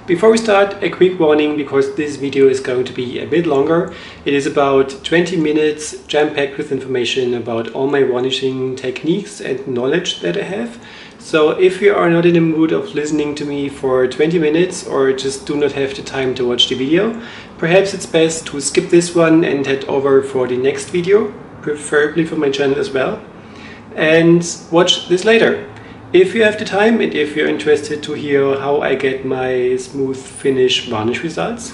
Before we start, a quick warning because this video is going to be a bit longer. It is about 20 minutes jam-packed with information about all my varnishing techniques and knowledge that I have. So if you are not in the mood of listening to me for 20 minutes or just do not have the time to watch the video, perhaps it's best to skip this one and head over for the next video, preferably for my channel as well, and watch this later. If you have the time and if you're interested to hear how I get my smooth finish varnish results,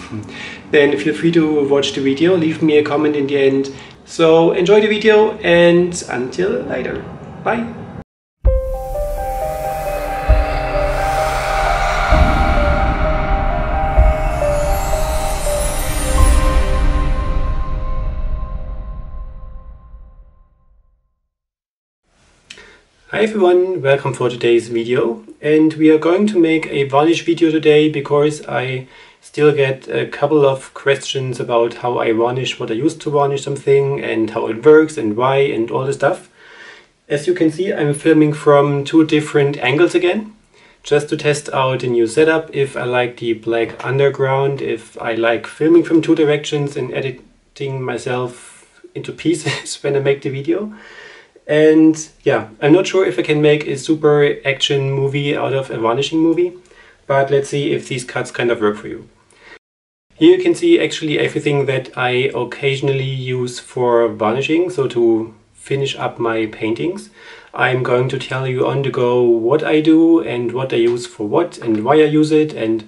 then feel free to watch the video, leave me a comment in the end. So enjoy the video and until later. Bye! Hi everyone, welcome for today's video, and we are going to make a varnish video today because I still get a couple of questions about how I varnish, what I use to varnish something and how it works and why and all the stuff. As you can see, I'm filming from two different angles again, just to test out a new setup, if I like the black underground, if I like filming from two directions and editing myself into pieces when I make the video. And yeah, I'm not sure if I can make a super action movie out of a varnishing movie, but let's see if these cuts kind of work for you. Here you can see actually everything that I occasionally use for varnishing, so to finish up my paintings. I'm going to tell you on the go what I do and what I use for what and why I use it and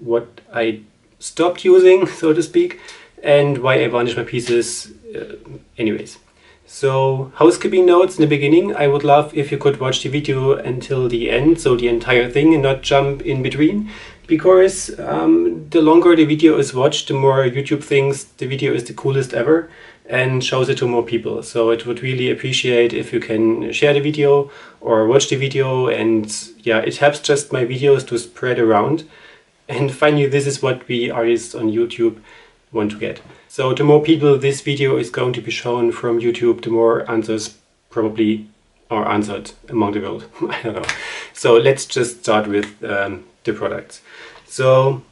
what I stopped using, so to speak, and why I varnish my pieces anyways. So, housekeeping notes in the beginning. I would love if you could watch the video until the end, so the entire thing, and not jump in between, because the longer the video is watched, the more YouTube thinks the video is the coolest ever and shows it to more people. So it would really appreciate if you can share the video or watch the video, and yeah, it helps just my videos to spread around. And finally, this is what we artists on YouTube want to get. So the more people this video is going to be shown from YouTube, the more answers probably are answered among the world. I don't know. So let's just start with the products. So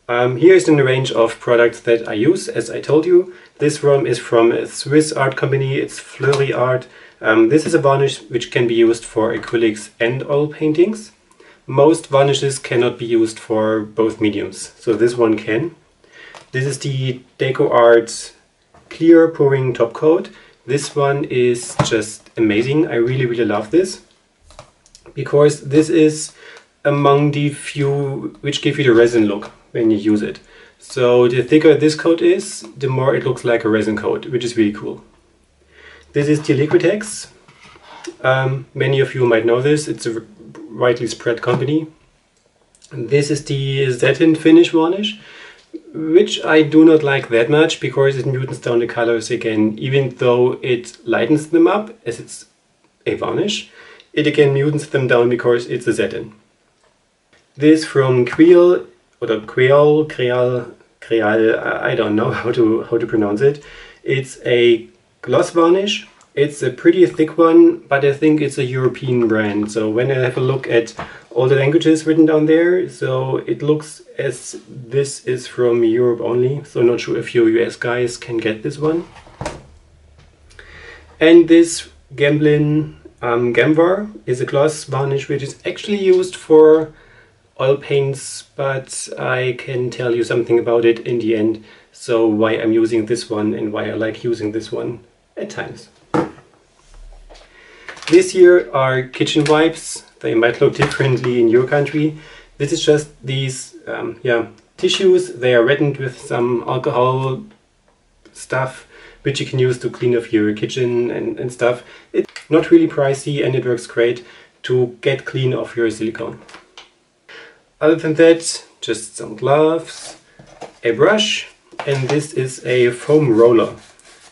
here is in the range of products that I use, as I told you. This one is from a Swiss art company, it's Fleury Art. This is a varnish which can be used for acrylics and oil paintings. Most varnishes cannot be used for both mediums, so this one can. This is the Deco Art Clear Pouring Top Coat. This one is just amazing. I really love this, because this is among the few which give you the resin look when you use it. So the thicker this coat is, the more it looks like a resin coat, which is really cool. This is the Liquitex. Many of you might know this. It's a widely spread company. And this is the satin finish varnish, which I do not like that much because it mutants down the colors again. Even though it lightens them up as it's a varnish, it again mutants them down because it's a satin. This from Creal, or Creal, I don't know how to pronounce it. It's a gloss varnish. It's a pretty thick one, but I think it's a European brand. So when I have a look at all the languages written down there, so it looks as this is from Europe only. So not sure if you US guys can get this one. And this Gamblin Gamvar is a gloss varnish which is actually used for oil paints, but I can tell you something about it in the end. So why I'm using this one and why I like using this one at times. This here are kitchen wipes. They might look differently in your country. This is just these tissues. They are reddened with some alcohol stuff which you can use to clean off your kitchen and stuff. It's not really pricey and it works great to get clean off your silicone. Other than that, just some gloves, a brush, and this is a foam roller,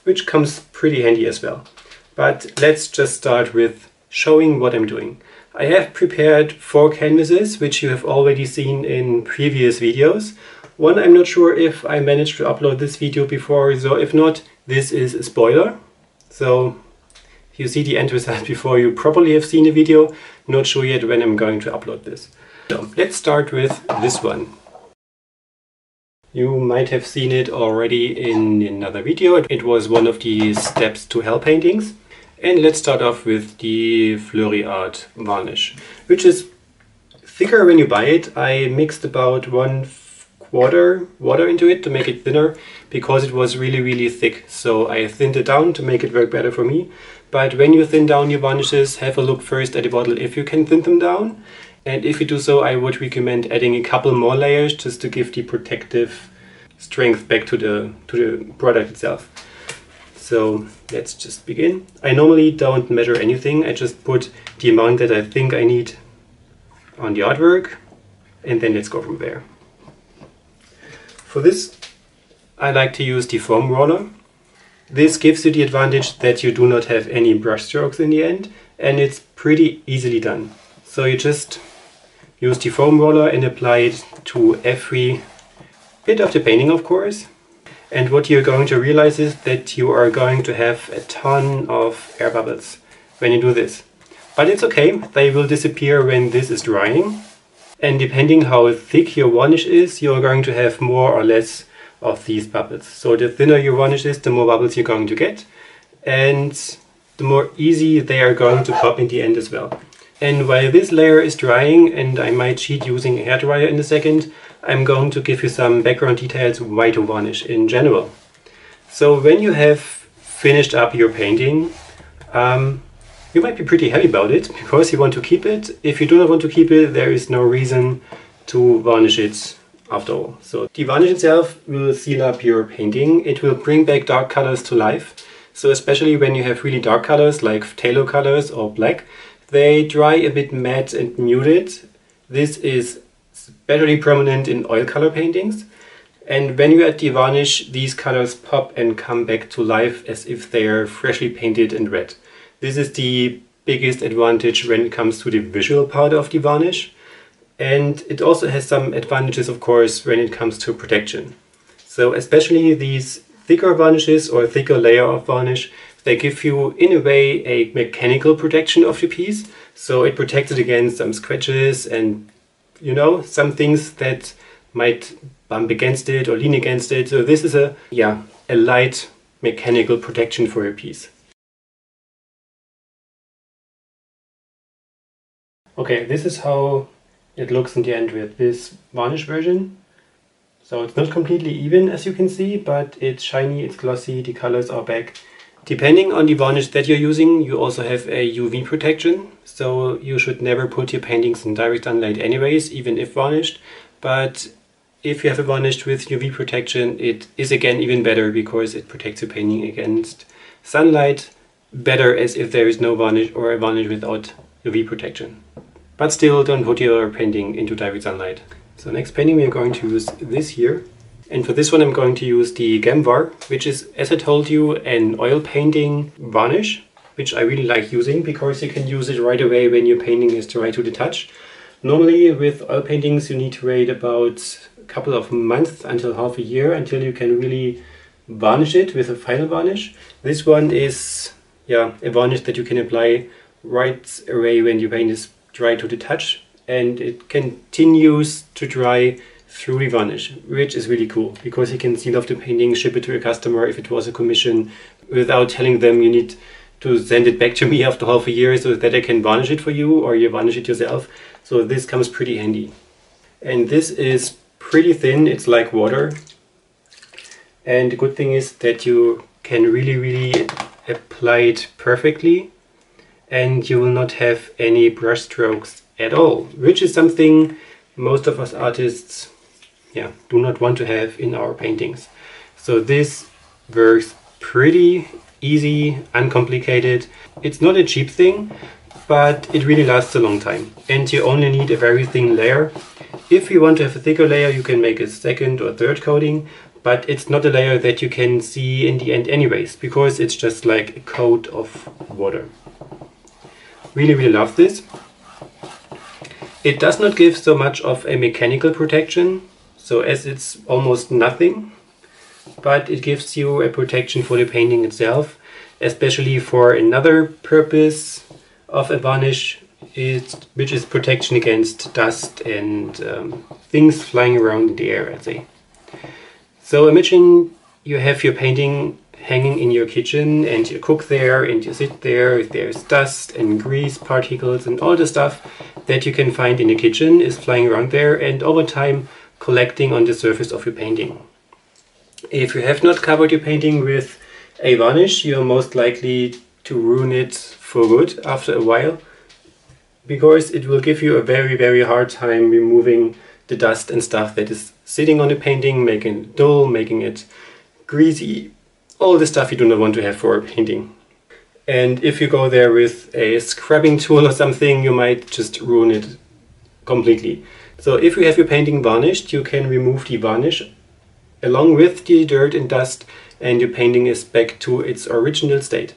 which comes pretty handy as well. But let's just start with showing what I'm doing. I have prepared 4 canvases, which you have already seen in previous videos. One, I'm not sure if I managed to upload this video before, so if not, this is a spoiler. So if you see the end result before, you probably have seen the video. Not sure yet when I'm going to upload this. So let's start with this one. You might have seen it already in another video. It was one of the steps to hell paintings. And let's start off with the Fleury Art varnish, which is thicker when you buy it. I mixed about 1/4 water into it to make it thinner because it was really thick. So I thinned it down to make it work better for me. But when you thin down your varnishes, have a look first at the bottle if you can thin them down. And if you do so, I would recommend adding a couple more layers just to give the protective strength back to the product itself. So let's just begin. I normally don't measure anything. I just put the amount that I think I need on the artwork, and then let's go from there. For this, I like to use the foam roller. This gives you the advantage that you do not have any brush strokes in the end, and it's pretty easily done. So you just use the foam roller and apply it to every bit of the painting, of course. And what you're going to realize is that you are going to have a ton of air bubbles when you do this. But it's okay, they will disappear when this is drying. And depending how thick your varnish is, you're going to have more or less of these bubbles. So the thinner your varnish is, the more bubbles you're going to get. And the more easy they are going to pop in the end as well. And while this layer is drying, and I might cheat using a hairdryer in a second, I'm going to give you some background details why to varnish in general. So when you have finished up your painting, you might be pretty happy about it because you want to keep it. If you do not want to keep it, there is no reason to varnish it after all. So the varnish itself will seal up your painting. It will bring back dark colors to life. So especially when you have really dark colors like phthalo colors or black, they dry a bit matte and muted. This is especially prominent in oil color paintings. And when you add the varnish, these colors pop and come back to life as if they are freshly painted and red. This is the biggest advantage when it comes to the visual part of the varnish. And it also has some advantages, of course, when it comes to protection. So especially these thicker varnishes or thicker layer of varnish, they give you, in a way, a mechanical protection of the piece. So it protects it against some scratches and, you know, some things that might bump against it or lean against it. So this is a light mechanical protection for your piece. Okay, this is how it looks in the end with this varnish version. So it's not completely even, as you can see, but it's shiny, it's glossy, the colors are back. Depending on the varnish that you're using, you also have a UV protection. So you should never put your paintings in direct sunlight anyways, even if varnished. But if you have a varnish with UV protection, it is again even better because it protects your painting against sunlight better as if there is no varnish or a varnish without UV protection. But still, don't put your painting into direct sunlight. So next painting we are going to use this here. And for this one I'm going to use the Gamvar, which is, as I told you, an oil painting varnish, which I really like using because you can use it right away when your painting is dry to the touch. Normally with oil paintings you need to wait about a couple of months until half a year until you can really varnish it with a final varnish. This one is a varnish that you can apply right away when your paint is dry to the touch, and it continues to dry through the varnish, which is really cool because you can seal off the painting, ship it to a customer if it was a commission without telling them you need to send it back to me after half a year so that I can varnish it for you or you varnish it yourself. So this comes pretty handy. And this is pretty thin, it's like water. And the good thing is that you can really apply it perfectly and you will not have any brush strokes at all, which is something most of us artists do not want to have in our paintings. So this works pretty easy, uncomplicated. It's not a cheap thing, but it really lasts a long time. And you only need a very thin layer. If you want to have a thicker layer, you can make a second or third coating, but it's not a layer that you can see in the end anyways, because it's just like a coat of water. Really love this. It does not give so much of a mechanical protection, so as it's almost nothing, but it gives you a protection for the painting itself, especially for another purpose of a varnish, which is protection against dust and things flying around in the air, I'd say. So imagine you have your painting hanging in your kitchen and you cook there and you sit there. There's dust and grease particles and all the stuff that you can find in the kitchen is flying around there and over time collecting on the surface of your painting. If you have not covered your painting with a varnish, you're most likely to ruin it for good after a while, because it will give you a very hard time removing the dust and stuff that is sitting on the painting, making it dull, making it greasy, all the stuff you do not want to have for a painting. And if you go there with a scrubbing tool or something, you might just ruin it completely. So if you have your painting varnished, you can remove the varnish along with the dirt and dust, and your painting is back to its original state.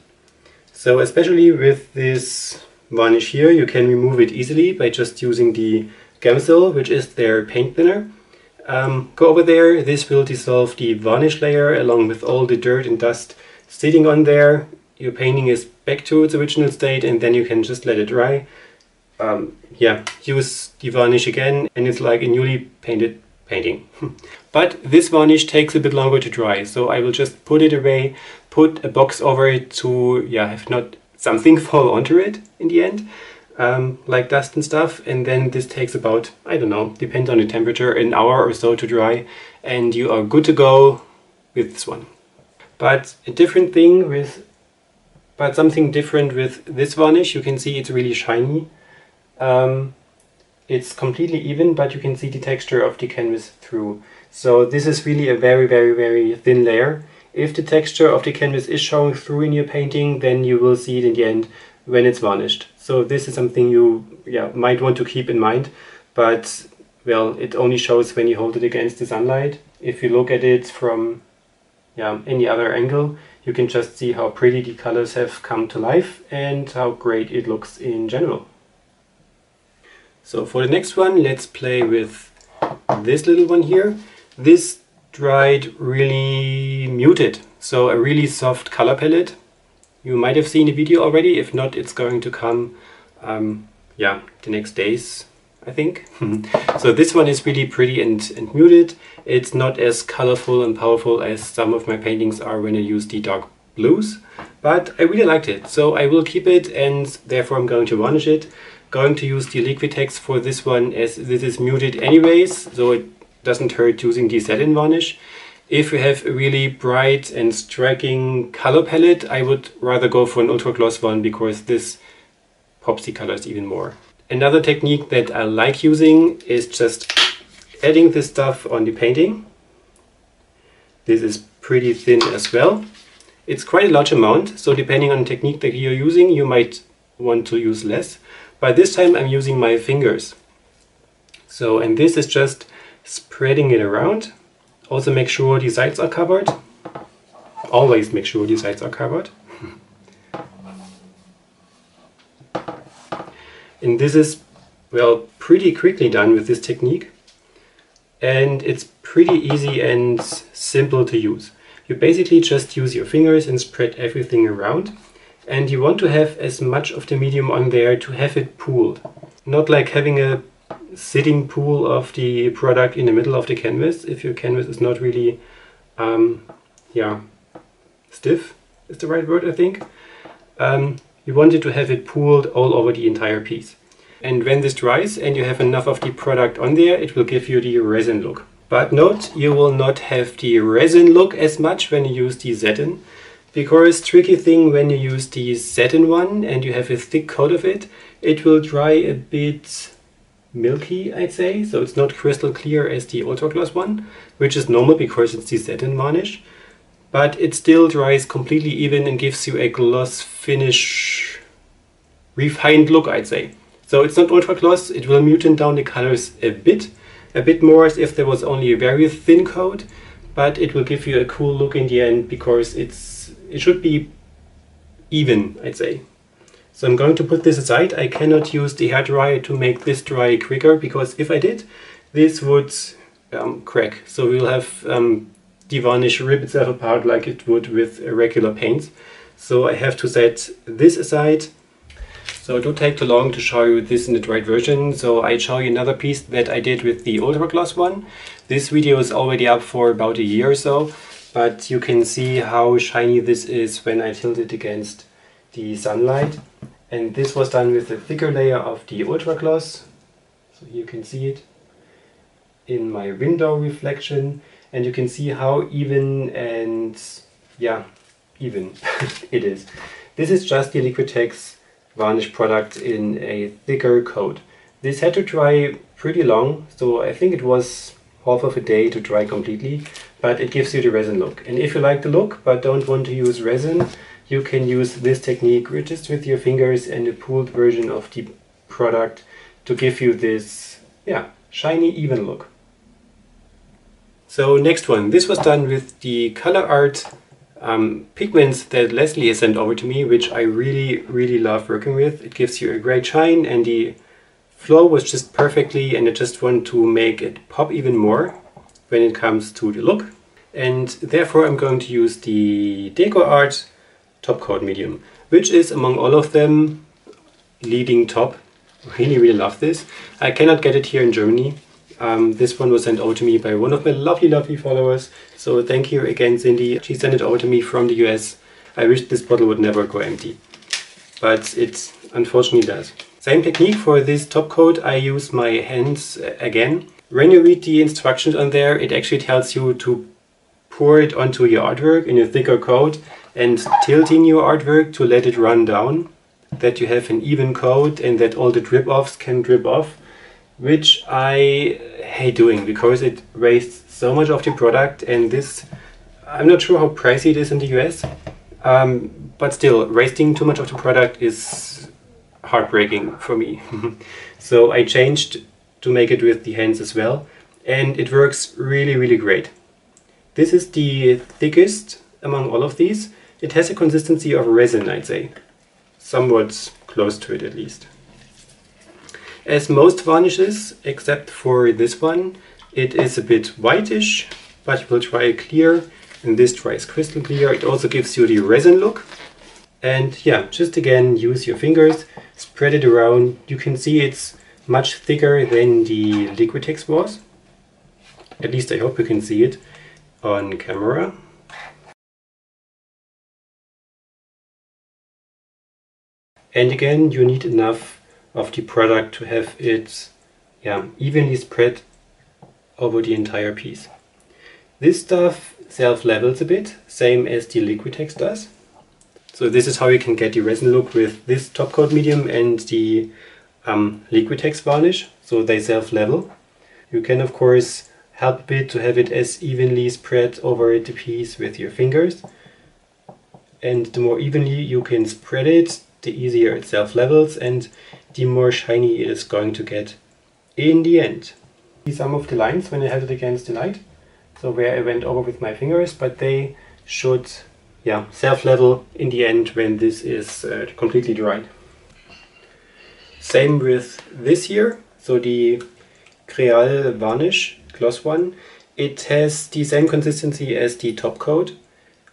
So especially with this varnish here, you can remove it easily by just using the Gamsol, which is their paint thinner. Go over there, this will dissolve the varnish layer along with all the dirt and dust sitting on there. Your painting is back to its original state and then you can just let it dry. Use the varnish again and it's like a newly painted painting. But this varnish takes a bit longer to dry, so I will just put it away, put a box over it to have not something fall onto it in the end, like dust and stuff, and then this takes about, I don't know, depends on the temperature, an hour or so to dry, and you are good to go with this one. But something different with this varnish, you can see it's really shiny. It's completely even, but you can see the texture of the canvas through. So this is really a very thin layer. If the texture of the canvas is showing through in your painting, then you will see it in the end when it's varnished. So this is something you might want to keep in mind, but well, it only shows when you hold it against the sunlight. If you look at it from any other angle, you can just see how pretty the colors have come to life and how great it looks in general. So for the next one, let's play with this little one here. This dried really muted, so a really soft color palette. You might have seen the video already. If not, it's going to come the next days, I think. So this one is really pretty and muted. It's not as colorful and powerful as some of my paintings are when I use the dark blues, but I really liked it. So I will keep it and therefore I'm going to varnish it. Going to use the Liquitex for this one as this is muted anyways, so it doesn't hurt using the satin varnish. If you have a really bright and striking color palette, I would rather go for an ultra gloss one because this pops the colors even more. Another technique that I like using is just adding this stuff on the painting. This is pretty thin as well. It's quite a large amount, so depending on the technique that you're using, you might want to use less. But this time I'm using my fingers. So, and this is just spreading it around. Also make sure the sides are covered. Always make sure the sides are covered. And this is, well, pretty quickly done with this technique. And it's pretty easy and simple to use. You basically just use your fingers and spread everything around. And you want to have as much of the medium on there to have it pooled. Not like having a sitting pool of the product in the middle of the canvas if your canvas is not really stiff is the right word, I think. You wanted to have it pooled all over the entire piece. And when this dries and you have enough of the product on there, it will give you the resin look. But note, you will not have the resin look as much when you use the satin. Because tricky thing when you use the satin one and you have a thick coat of it, it will dry a bit milky, I'd say. So it's not crystal clear as the ultra gloss one, which is normal because it's the satin varnish. But it still dries completely even and gives you a gloss finish, refined look, I'd say. So it's not ultra gloss, it will muten down the colors a bit more as if there was only a very thin coat, but it will give you a cool look in the end because it should be even, I'd say. So I'm going to put this aside. I cannot use the hairdryer to make this dry quicker because if I did, this would crack. So we'll have the varnish rip itself apart like it would with regular paints. So I have to set this aside. So don't take too long to show you this in the right version. So I show you another piece that I did with the ultra gloss one. This video is already up for about a year or so, but you can see how shiny this is when I tilt it against the sunlight. And this was done with a thicker layer of the ultra gloss. So you can see it in my window reflection, and you can see how even and even it is. This is just the Liquitex varnish product in a thicker coat. This had to dry pretty long, so I think it was half of a day to dry completely, but it gives you the resin look. And if you like the look but don't want to use resin, you can use this technique just with your fingers and a pooled version of the product to give you this shiny even look. So next one, this was done with the color art pigments that Leslie has sent over to me, which I really love working with. It gives you a great shine and the flow was just perfectly, and I just want to make it pop even more when it comes to the look. And therefore I'm going to use the Deco Art Topcoat medium, which is among all of them leading top. Really love this. I cannot get it here in Germany. This one was sent over to me by one of my lovely followers, so thank you again, Cindy. She sent it over to me from the US. I wish this bottle would never go empty, but it unfortunately does. Same technique for this top coat. I use my hands again. When you read the instructions on there, it actually tells you to pour it onto your artwork in a thicker coat and tilting your artwork to let it run down, that you have an even coat and that all the drip-offs can drip off, which I hate doing because it wastes so much of the product. And this, I'm not sure how pricey it is in the US, but still, wasting too much of the product is heartbreaking for me. So I changed to make it with the hands as well, and it works really great. This is the thickest among all of these. It has a consistency of resin, I'd say. Somewhat close to it at least. As most varnishes, except for this one, it is a bit whitish, but it will dry clear, and this dries crystal clear. It also gives you the resin look. And yeah, just again, use your fingers, spread it around. You can see it's much thicker than the Liquitex was. At least I hope you can see it on camera. And again, you need enough of the product to have it evenly spread over the entire piece. This stuff self-levels a bit, same as the Liquitex does. So this is how you can get the resin look with this top coat medium and the Liquitex varnish, so they self-level. You can of course help a bit to have it as evenly spread over the piece with your fingers, and the more evenly you can spread it, the easier it self-levels and the more shiny it is going to get in the end. See some of the lines when I held it against the light, so where I went over with my fingers, but they should self-level in the end when this is completely dried. Same with this here, so the Creal Varnish Gloss one. It has the same consistency as the top coat,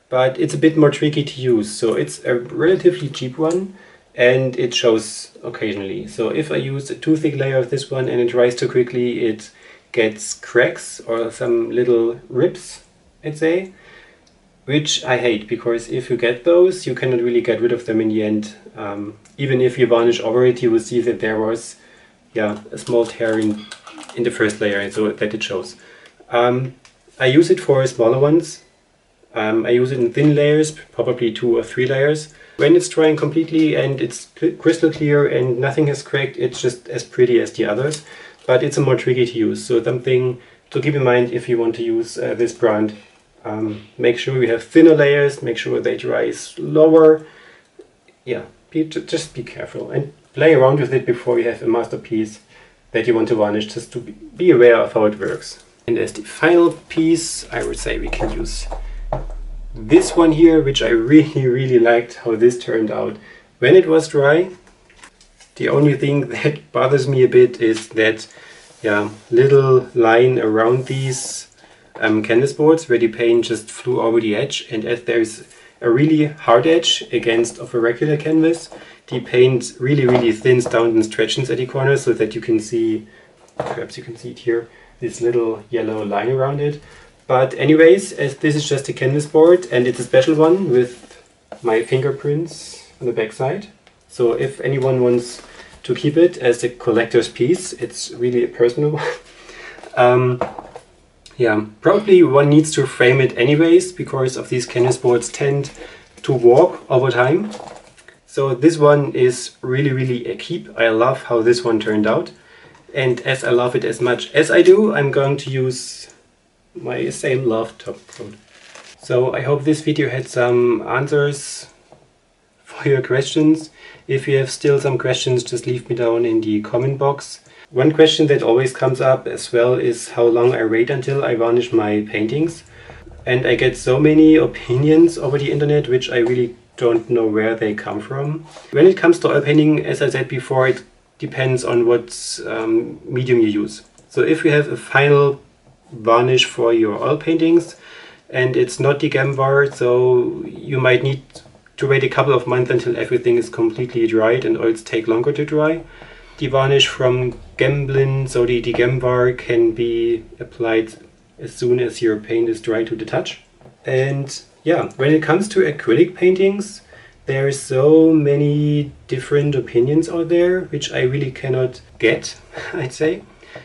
but it's a bit more tricky to use. So it's a relatively cheap one and it shows occasionally. So if I use a too thick layer of this one and it dries too quickly, it gets cracks or some little rips, I'd say, which I hate, because if you get those, you cannot really get rid of them in the end. Even if you varnish over it, you will see that there was a small tear in the first layer, so that it shows. I use it for smaller ones. I use it in thin layers, probably 2 or 3 layers. When it's drying completely and it's crystal clear and nothing has cracked, it's just as pretty as the others, but it's a more tricky to use. So something to keep in mind if you want to use this brand. Make sure you have thinner layers, make sure they dry slower. Just be careful and play around with it before you have a masterpiece that you want to varnish, just to be aware of how it works. And as the final piece, I would say we can use this one here, which I really liked how this turned out when it was dry. The only thing that bothers me a bit is that little line around these canvas boards where the paint just flew over the edge, and as there's a really hard edge against of a regular canvas, the paint really thins down and stretches at the corners so that you can see, perhaps you can see it here, this little yellow line around it. But anyways, as this is just a canvas board and it's a special one with my fingerprints on the back side. So if anyone wants to keep it as a collector's piece, it's really a personal one. Yeah, probably one needs to frame it anyways because of these canvas boards tend to warp over time. So this one is really a keep. I love how this one turned out. And as I love it as much as I do, I'm going to use my same loved Topcoat. So I hope this video had some answers for your questions. If you have still some questions, just leave me down in the comment box. One question that always comes up as well is how long I wait until I varnish my paintings. And I get so many opinions over the internet which I really don't know where they come from. When it comes to oil painting, as I said before, it depends on what medium you use. So if you have a final varnish for your oil paintings and it's not the Gemvar, so you might need to wait a couple of months until everything is completely dried and oils take longer to dry. The varnish from Gemblin, so the Gemvar, can be applied as soon as your paint is dry to the touch. And yeah, when it comes to acrylic paintings, there are so many different opinions out there, which I really cannot get, I'd say.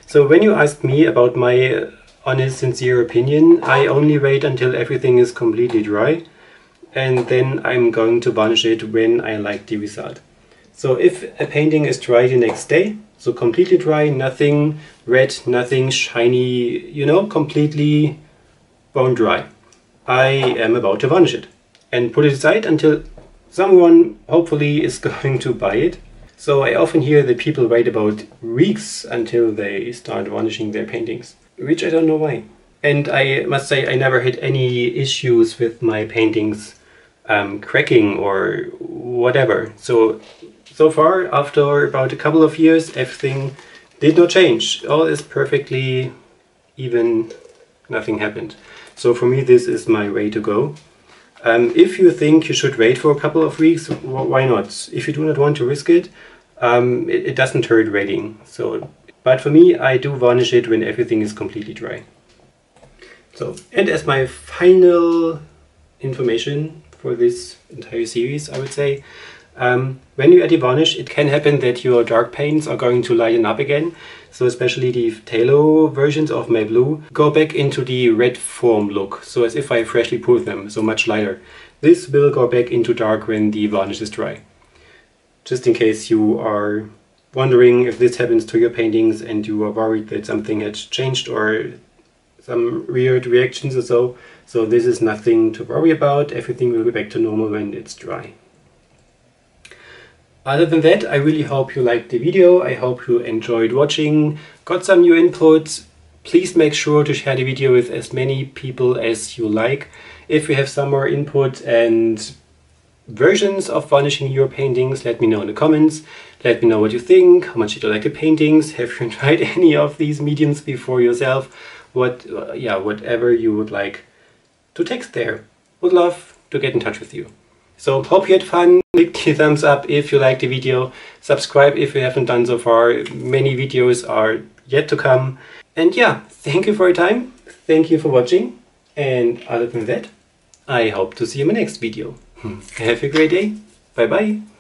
So when you ask me about my honest, sincere opinion, I only wait until everything is completely dry, and then I'm going to varnish it when I like the result. So if a painting is dry the next day, so completely dry, nothing red, nothing shiny, you know, completely bone dry, I am about to varnish it and put it aside until someone hopefully is going to buy it. So I often hear that people wait about weeks until they start varnishing their paintings, which I don't know why. And I must say I never had any issues with my paintings cracking or whatever. So far, after about a couple of years, everything did not change. All is perfectly even, nothing happened. So for me, this is my way to go. If you think you should wait for a couple of weeks, why not? If you do not want to risk it, it doesn't hurt waiting. But for me, I do varnish it when everything is completely dry. So, and as my final information for this entire series, I would say, when you add the varnish, it can happen that your dark paints are going to lighten up again. So especially the phthalo versions of my blue go back into the red foam look, so as if I freshly poured them, so much lighter. This will go back into dark when the varnish is dry. Just in case you are wondering if this happens to your paintings and you are worried that something had changed or some weird reactions or so. So this is nothing to worry about, everything will be back to normal when it's dry. Other than that, I really hope you liked the video, I hope you enjoyed watching, got some new input. Please make sure to share the video with as many people as you like. If you have some more input and versions of varnishing your paintings, let me know in the comments. Let me know what you think, how much did you like the paintings, have you tried any of these mediums before yourself, whatever you would like to text there. Would love to get in touch with you. So hope you had fun, click the thumbs up if you liked the video, subscribe if you haven't done so far, many videos are yet to come. And yeah, thank you for your time, thank you for watching, and other than that, I hope to see you in my next video. Have a great day, bye bye!